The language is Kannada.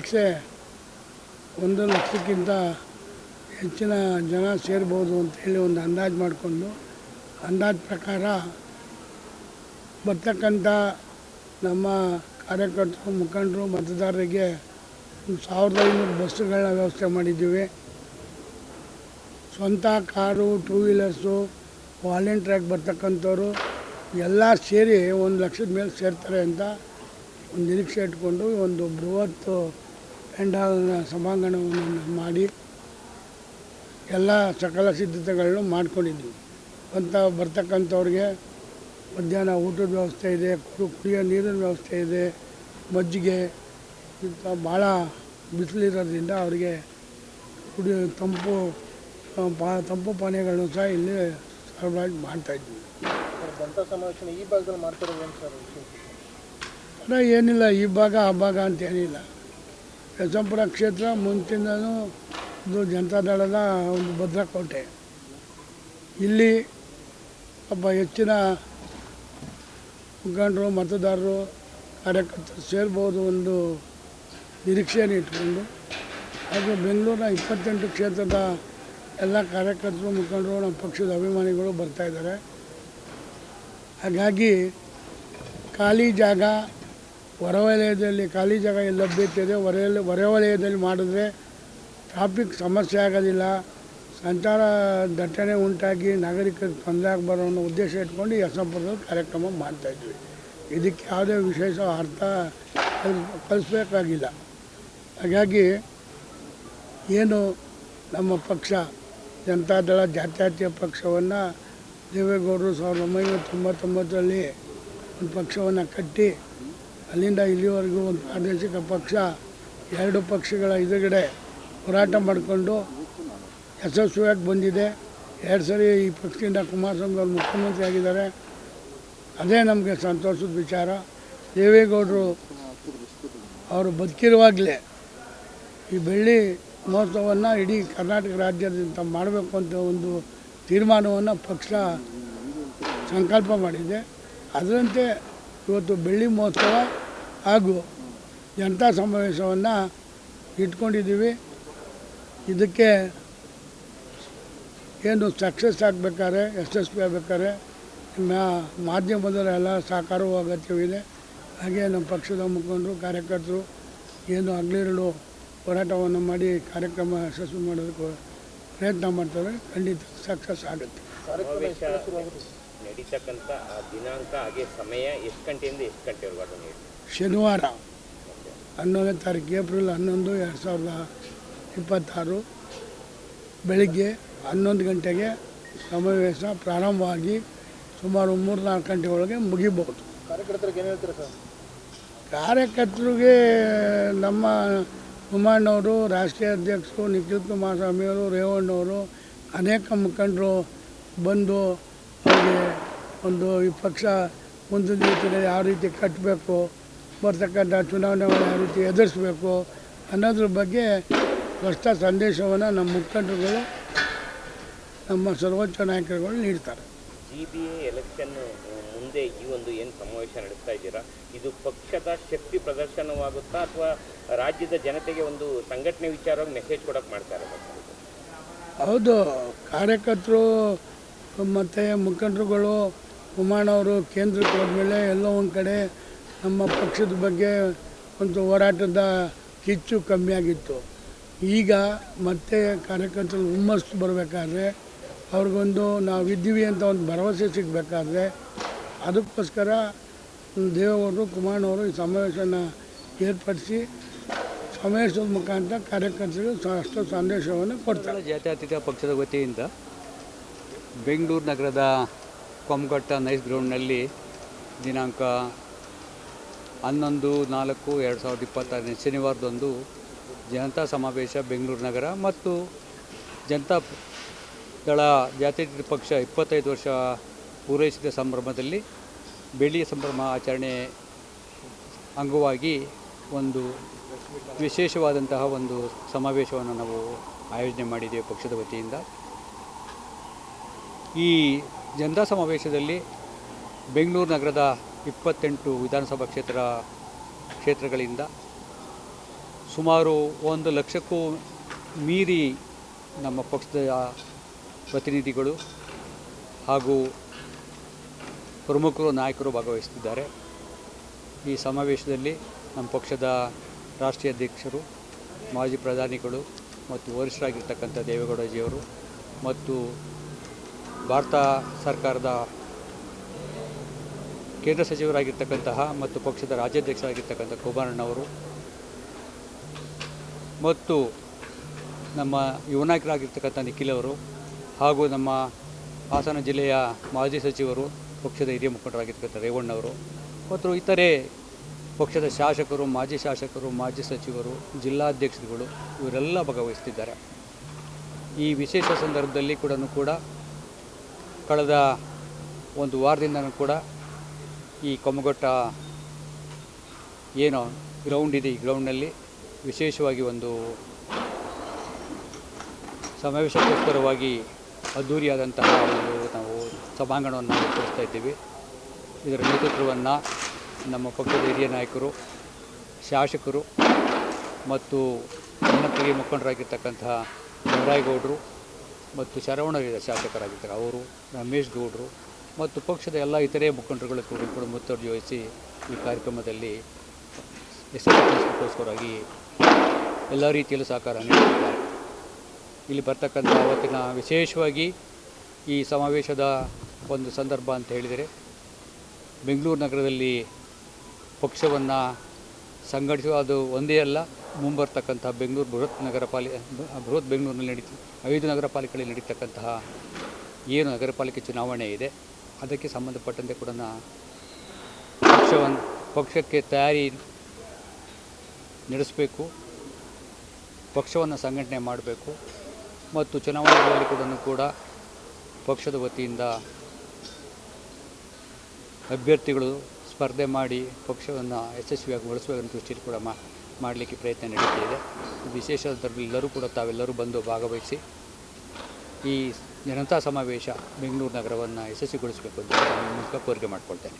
ನಿರೀಕ್ಷೆ 1 ಲಕ್ಷಕ್ಕಿಂತ ಹೆಚ್ಚಿನ ಜನ ಸೇರ್ಬೋದು ಅಂತೇಳಿ ಒಂದು ಅಂದಾಜು ಮಾಡಿಕೊಂಡು ಅಂದಾಜು ಪ್ರಕಾರ ಬರ್ತಕ್ಕಂಥ ನಮ್ಮ ಕಾರ್ಯಕರ್ತರು ಮುಖಂಡರು ಮತದಾರರಿಗೆ 1500 ಬಸ್ಸುಗಳನ್ನ ವ್ಯವಸ್ಥೆ ಮಾಡಿದ್ದೀವಿ. ಸ್ವಂತ ಕಾರು, 2 ವೀಲರ್ಸು, ವಾಲಂಟ್ರಿಯಾಗಿ ಬರ್ತಕ್ಕಂಥವ್ರು ಎಲ್ಲ ಸೇರಿ 1 ಲಕ್ಷದ ಮೇಲೆ ಸೇರ್ತಾರೆ ಅಂತ ಒಂದು ನಿರೀಕ್ಷೆ ಇಟ್ಕೊಂಡು ಒಂದು ಬೃಹತ್ ಪೆಂಡಾಲ್ನ ಸಭಾಂಗಣವನ್ನು ಮಾಡಿ ಎಲ್ಲ ಸಕಲ ಸಿದ್ಧತೆಗಳನ್ನು ಮಾಡ್ಕೊಂಡಿದ್ವಿ. ಅಂತ ಬರ್ತಕ್ಕಂಥವ್ರಿಗೆ ಮಧ್ಯಾಹ್ನ ಊಟದ ವ್ಯವಸ್ಥೆ ಇದೆ, ಕುಡಿಯೋ ನೀರಿನ ವ್ಯವಸ್ಥೆ ಇದೆ, ಮಜ್ಜಿಗೆ ಇಂಥ ಭಾಳ ಬಿಸಿಲಿರೋದ್ರಿಂದ ಅವರಿಗೆ ಕುಡಿಯೋ ತಂಪು ಪಾನೀಯಗಳನ್ನು ಸಹ ಇಲ್ಲಿ ಸರಬರಾಜು ಮಾಡ್ತಾಯಿದ್ವಿ. ಜನತಾ ಸಮಾವೇಶನ ಈ ಭಾಗದಲ್ಲಿ ಮಾಡ್ತಿರೋದು ಏನು ಸರ್? ಅದೇ ಏನಿಲ್ಲ, ಈ ಭಾಗ ಆ ಭಾಗ ಅಂತೇನಿಲ್ಲ. ಯಶವಂತಪುರ ಕ್ಷೇತ್ರ ಮುಂಚಿಂದನೂ ಇದು ಜನತಾದಳದ ಒಂದು ಭದ್ರಕೋಟೆ. ಇಲ್ಲಿ ಒಬ್ಬ ಹೆಚ್ಚಿನ ಮುಖಂಡರು ಮತದಾರರು ಕಾರ್ಯಕರ್ತರು ಸೇರ್ಬೋದು ಒಂದು ನಿರೀಕ್ಷೆಯನ್ನು ಇಟ್ಕೊಂಡು, ಹಾಗೂ ಬೆಂಗಳೂರಿನ 28 ಕ್ಷೇತ್ರದ ಎಲ್ಲ ಕಾರ್ಯಕರ್ತರು ಮುಖಂಡರು ನಮ್ಮ ಪಕ್ಷದ ಅಭಿಮಾನಿಗಳು ಬರ್ತಾಯಿದ್ದಾರೆ. ಹಾಗಾಗಿ ಖಾಲಿ ಜಾಗ ಹೊರವಲಯದಲ್ಲಿ ಖಾಲಿ ಜಾಗ ಎಲ್ಲ ಲಭ್ಯತೆ ಇದೆ. ಹೊರವಲಯದಲ್ಲಿ ಮಾಡಿದ್ರೆ ಟ್ರಾಫಿಕ್ ಸಮಸ್ಯೆ ಆಗೋದಿಲ್ಲ, ಸಂಚಾರ ದಟ್ಟಣೆ ಉಂಟಾಗಿ ನಾಗರಿಕರಿಗೆ ತೊಂದರೆ ಆಗಬಾರ್ದು ಅನ್ನೋ ಉದ್ದೇಶ ಇಟ್ಕೊಂಡು ಯಶವಂತಪುರದಲ್ಲಿ ಕಾರ್ಯಕ್ರಮ ಮಾಡ್ತಾಯಿದ್ವಿ. ಇದಕ್ಕೆ ಯಾವುದೇ ವಿಶೇಷ ಅರ್ಥ ಕಲಿಸ್ಬೇಕಾಗಿಲ್ಲ. ಹಾಗಾಗಿ ಏನು ನಮ್ಮ ಪಕ್ಷ ಜನತಾದಳ ಜಾತ್ಯತೀತ ಪಕ್ಷವನ್ನು ದೇವೇಗೌಡರು 1999ರಲ್ಲಿ ಒಂದು ಪಕ್ಷವನ್ನು ಕಟ್ಟಿ ಅಲ್ಲಿಂದ ಇಲ್ಲಿವರೆಗೂ ಒಂದು ಪ್ರಾದೇಶಿಕ ಪಕ್ಷ 2 ಪಕ್ಷಗಳ ಎದುರುಗಡೆ ಹೋರಾಟ ಮಾಡಿಕೊಂಡು ಯಶಸ್ವಿಯಾಗಿ ಬಂದಿದೆ. 2 ಸರಿ ಈ ಪಕ್ಷದಿಂದ ಕುಮಾರಸ್ವಾಮಿ ಅವರು ಮುಖ್ಯಮಂತ್ರಿ ಆಗಿದ್ದಾರೆ. ಅದೇ ನಮಗೆ ಸಂತೋಷದ ವಿಚಾರ. ದೇವೇಗೌಡರು ಅವರು ಬದುಕಿರುವಾಗಲೇ ಈ ಬೆಳ್ಳಿ ಮಹೋತ್ಸವವನ್ನು ಇಡೀ ಕರ್ನಾಟಕ ರಾಜ್ಯಾದ್ಯಂತ ಮಾಡಬೇಕು ಅಂತ ಒಂದು ತೀರ್ಮಾನವನ್ನು ಪಕ್ಷ ಸಂಕಲ್ಪ ಮಾಡಿದೆ. ಅದರಂತೆ ಇವತ್ತು ಬೆಳ್ಳಿ ಮಹೋತ್ಸವ ಹಾಗೂ ಜನತಾ ಸಮಾವೇಶವನ್ನು ಇಟ್ಕೊಂಡಿದ್ದೀವಿ. ಇದಕ್ಕೆ ಏನು ಸಕ್ಸಸ್ ಆಗಬೇಕಾದ್ರೆ, ಯಶಸ್ವಿ ಆಗಬೇಕಾದ್ರೆ ಮಾಧ್ಯಮದವರ ಎಲ್ಲ ಸಹಕಾರವೂ ಅಗತ್ಯವಿದೆ. ಹಾಗೆ ನಮ್ಮ ಪಕ್ಷದ ಮುಖಂಡರು ಕಾರ್ಯಕರ್ತರು ಏನು ಹಗಲಿರುಳು ಹೋರಾಟವನ್ನು ಮಾಡಿ ಕಾರ್ಯಕ್ರಮ ಯಶಸ್ವಿ ಮಾಡೋದಕ್ಕೆ ಪ್ರಯತ್ನ ಮಾಡ್ತಾರೆ. ಖಂಡಿತ ಸಕ್ಸಸ್ ಆಗುತ್ತೆ. ನಡೀತಕ್ಕಂಥ ದಿನಾಂಕ ಹಾಗೆ ಸಮಯ ಎಷ್ಟು ಗಂಟೆಯಿಂದ ಎಷ್ಟು ಗಂಟೆವರೆಗೂ? ಶನಿವಾರ 11ನೇ ತಾರೀಕು ಏಪ್ರಿಲ್ 11, 2026 ಬೆಳಿಗ್ಗೆ 11 ಗಂಟೆಗೆ ಸಮಾವೇಶ ಪ್ರಾರಂಭವಾಗಿ ಸುಮಾರು 3-4 ಗಂಟೆ ಒಳಗೆ ಮುಗಿಬಹುದು. ಕಾರ್ಯಕರ್ತರಿಗೆ ಏನು ಹೇಳ್ತೀರಾ ಸರ್? ಕಾರ್ಯಕರ್ತರಿಗೆ ನಮ್ಮ ಕುಮಾರಣ್ಣವರು, ರಾಷ್ಟ್ರೀಯ ಅಧ್ಯಕ್ಷರು ನಿಖಿಲ್ ಕುಮಾರಸ್ವಾಮಿಯವರು, ರೇವಣ್ಣವರು, ಅನೇಕ ಮುಖಂಡರು ಬಂದು ಅವರಿಗೆ ಒಂದು ಈ ಪಕ್ಷ ಮುಂದಿನ ರೀತಿಯಲ್ಲಿ ಯಾವ ರೀತಿ ಕಟ್ಟಬೇಕು, ಬರ್ತಕ್ಕಂಥ ಚುನಾವಣೆಗಳು ಯಾವ ರೀತಿ ಎದುರಿಸಬೇಕು ಅನ್ನೋದ್ರ ಬಗ್ಗೆ ಸ್ಪಷ್ಟ ಸಂದೇಶವನ್ನು ನಮ್ಮ ಮುಖಂಡರುಗಳು, ನಮ್ಮ ಸರ್ವೋಚ್ಚ ನಾಯಕರುಗಳು ನೀಡ್ತಾರೆ. GBA ಎಲೆಕ್ಷನ್ ಮುಂದೆ ಈ ಒಂದು ಏನು ಸಮಾವೇಶ ನಡೆಸ್ತಾ ಇದ್ದೀರಾ, ಇದು ಪಕ್ಷದ ಶಕ್ತಿ ಪ್ರದರ್ಶನವಾಗುತ್ತಾ ಅಥವಾ ರಾಜ್ಯದ ಜನತೆಗೆ ಒಂದು ಸಂಘಟನೆ ವಿಚಾರವಾಗಿ ಮೆಸೇಜ್ ಕೊಡೋಕೆ ಮಾಡ್ತಾರೆ? ಹೌದು, ಕಾರ್ಯಕರ್ತರು ಮತ್ತು ಮುಖಂಡರುಗಳು ಕುಮಾರಣ್ಣವರು ಕೇಂದ್ರಕ್ಕೆ ಹೋದ್ಮೇಲೆ ಎಲ್ಲೋ ಒಂದು ಕಡೆ ನಮ್ಮ ಪಕ್ಷದ ಬಗ್ಗೆ ಒಂದು ಹೋರಾಟದ ಕಿಚ್ಚು ಕಮ್ಮಿಯಾಗಿತ್ತು. ಈಗ ಮತ್ತೆ ಕಾರ್ಯಕರ್ತರು ಹುಮ್ಮಸ್ಸು ಬರಬೇಕಾದ್ರೆ, ಅವ್ರಿಗೊಂದು ನಾವಿದ್ದೀವಿ ಅಂತ ಒಂದು ಭರವಸೆ ಸಿಗಬೇಕಾದ್ರೆ, ಅದಕ್ಕೋಸ್ಕರ ದೇವೇಗೌಡರು, ಕುಮಾರಣ್ಣವರು ಈ ಸಮಾವೇಶನ ಏರ್ಪಡಿಸಿ ಸಮಾವೇಶದ ಮುಖಾಂತರ ಕಾರ್ಯಕರ್ತರಿಗೆ ಅಷ್ಟು ಸಂದೇಶವನ್ನು ಕೊಡ್ತಾರೆ. ಜಾತ್ಯತೀತ ಪಕ್ಷದ ವತಿಯಿಂದ ಬೆಂಗಳೂರು ನಗರದ ಕೊಮ್ಮಘಟ್ಟ ನೈಸ್ ಗ್ರೌಂಡ್ನಲ್ಲಿ ದಿನಾಂಕ 11/4/2026 ಶನಿವಾರದಂದು ಜನತಾ ಸಮಾವೇಶ ಬೆಂಗಳೂರು ನಗರ ಮತ್ತು ಜನತಾ ದಳ ಜಾತ್ಯತೀತ ಪಕ್ಷ 25 ವರ್ಷ ಪೂರೈಸಿದ ಸಂಭ್ರಮದಲ್ಲಿ ಬೆಳ್ಳಿಯ ಸಂಭ್ರಮ ಆಚರಣೆ ಅಂಗವಾಗಿ ಒಂದು ವಿಶೇಷವಾದಂತಹ ಒಂದು ಸಮಾವೇಶವನ್ನು ನಾವು ಆಯೋಜನೆ ಮಾಡಿದ್ದೇವೆ ಪಕ್ಷದ ವತಿಯಿಂದ. ಈ ಜನತಾ ಸಮಾವೇಶದಲ್ಲಿ ಬೆಂಗಳೂರು ನಗರದ 28 ವಿಧಾನಸಭಾ ಕ್ಷೇತ್ರಗಳಿಂದ ಸುಮಾರು 1 ಲಕ್ಷಕ್ಕೂ ಮೀರಿ ನಮ್ಮ ಪಕ್ಷದ ಪ್ರತಿನಿಧಿಗಳು ಹಾಗೂ ಪ್ರಮುಖರು ನಾಯಕರು ಭಾಗವಹಿಸುತ್ತಿದ್ದಾರೆ. ಈ ಸಮಾವೇಶದಲ್ಲಿ ನಮ್ಮ ಪಕ್ಷದ ರಾಷ್ಟ್ರೀಯ ಅಧ್ಯಕ್ಷರು, ಮಾಜಿ ಪ್ರಧಾನಿಗಳು ಮತ್ತು ವರಿಷ್ಠರಾಗಿರ್ತಕ್ಕಂಥ ದೇವೇಗೌಡಜಿಯವರು ಮತ್ತು ಭಾರತ ಸರ್ಕಾರದ ಕೇಂದ್ರ ಸಚಿವರಾಗಿರ್ತಕ್ಕಂತಹ ಮತ್ತು ಪಕ್ಷದ ರಾಜ್ಯಾಧ್ಯಕ್ಷರಾಗಿರ್ತಕ್ಕಂಥ ಕುಮಾರಣ್ಣವರು ಮತ್ತು ನಮ್ಮ ಯುವ ನಾಯಕರಾಗಿರ್ತಕ್ಕಂಥ ನಿಖಿಲ್ ಅವರು ಹಾಗೂ ನಮ್ಮ ಹಾಸನ ಜಿಲ್ಲೆಯ ಮಾಜಿ ಸಚಿವರು, ಪಕ್ಷದ ಹಿರಿಯ ಮುಖಂಡರಾಗಿರ್ತಕ್ಕಂಥ ರೇವಣ್ಣವರು ಮತ್ತು ಇತರೆ ಪಕ್ಷದ ಶಾಸಕರು, ಮಾಜಿ ಶಾಸಕರು, ಮಾಜಿ ಸಚಿವರು, ಜಿಲ್ಲಾಧ್ಯಕ್ಷರುಗಳು ಇವರೆಲ್ಲ ಭಾಗವಹಿಸ್ತಿದ್ದಾರೆ. ಈ ವಿಶೇಷ ಸಂದರ್ಭದಲ್ಲಿ ಕೂಡ ಕಳೆದ 1 ವಾರದಿಂದನೂ ಕೂಡ ಈ ಕೊಮ್ಮಘಟ್ಟ ಏನೋ ಗ್ರೌಂಡ್ ಇದೆ, ಈ ಗ್ರೌಂಡ್ನಲ್ಲಿ ವಿಶೇಷವಾಗಿ ಒಂದು ಸಮಾವೇಶಕ್ಕೋಸ್ಕರವಾಗಿ ಅದ್ಧೂರಿಯಾದಂತಹ ನಾವು ಸಭಾಂಗಣವನ್ನು ಏರ್ಪಡಿಸ್ತಾ ಇದ್ದೀವಿ. ಇದರ ನೇತೃತ್ವವನ್ನು ನಮ್ಮ ಪಕ್ಷದ ಹಿರಿಯ ನಾಯಕರು, ಶಾಸಕರು ಮತ್ತು ಜನಪ್ರಿಯ ಮುಖಂಡರಾಗಿರ್ತಕ್ಕಂತಹ ದೇವರಾಯಗೌಡರು ಮತ್ತು ಶರವಣರಿದ ಶಾಸಕರಾಗಿರ್ತಾರೆ ಅವರು, ರಮೇಶ್ ಗೌಡರು ಮತ್ತು ಪಕ್ಷದ ಎಲ್ಲ ಇತರೆ ಮುಖಂಡರುಗಳು ಕೂಡ ಮುತುವರ್ಜಿ ವಹಿಸಿ ಈ ಕಾರ್ಯಕ್ರಮದಲ್ಲಿ ಯಶಸ್ವಿಗೊಳಿಸೋಸ್ಕರವಾಗಿ ಎಲ್ಲ ರೀತಿಯಲ್ಲೂ ಸಹಕಾರ ನೀಡುತ್ತಿದ್ದಾರೆ. ಇಲ್ಲಿ ಬರ್ತಕ್ಕಂಥ ಅವತ್ತಿನ ವಿಶೇಷವಾಗಿ ಈ ಸಮಾವೇಶದ ಒಂದು ಸಂದರ್ಭ ಅಂತ ಹೇಳಿದರೆ, ಬೆಂಗಳೂರು ನಗರದಲ್ಲಿ ಪಕ್ಷವನ್ನು ಸಂಘಟಿಸುವ ಅದು ಒಂದೇ ಅಲ್ಲ, ಮುಂಬರ್ತಕ್ಕಂಥ ಬೆಂಗಳೂರು ಬೃಹತ್ ಬೆಂಗಳೂರಿನಲ್ಲಿ 5 ನಗರ ಪಾಲಿಕೆಗಳಲ್ಲಿ ನಡೀತಕ್ಕಂತಹ ಏನು ನಗರ ಪಾಲಿಕೆ ಚುನಾವಣೆ ಇದೆ ಅದಕ್ಕೆ ಸಂಬಂಧಪಟ್ಟಂತೆ ಕೂಡ ಪಕ್ಷಕ್ಕೆ ತಯಾರಿ ನಡೆಸಬೇಕು, ಪಕ್ಷವನ್ನು ಸಂಘಟನೆ ಮಾಡಬೇಕು ಮತ್ತು ಚುನಾವಣೆಗಳಲ್ಲಿ ಕೂಡ ಪಕ್ಷದ ವತಿಯಿಂದ ಅಭ್ಯರ್ಥಿಗಳು ಸ್ಪರ್ಧೆ ಮಾಡಿ ಪಕ್ಷವನ್ನು ಯಶಸ್ವಿಯಾಗಿ ಬಳಸುವ ದೃಷ್ಟಿಯಲ್ಲಿ ಕೂಡ ಮಾಡಲಿಕ್ಕೆ ಪ್ರಯತ್ನ ನಡೀತಿದೆ. ವಿಶೇಷ ಸಂದರ್ಭದಲ್ಲಿ ಎಲ್ಲರೂ ಕೂಡ ತಾವೆಲ್ಲರೂ ಬಂದು ಭಾಗವಹಿಸಿ ಈ ಜನತಾ ಸಮಾವೇಶ ಬೆಂಗಳೂರು ನಗರವನ್ನು ಯಶಸ್ವಿಗೊಳಿಸಬೇಕು ಅಂತ ನಾನು ಮೂಲಕ ಕೋರಿಕೆ ಮಾಡಿಕೊಳ್ತೇನೆ.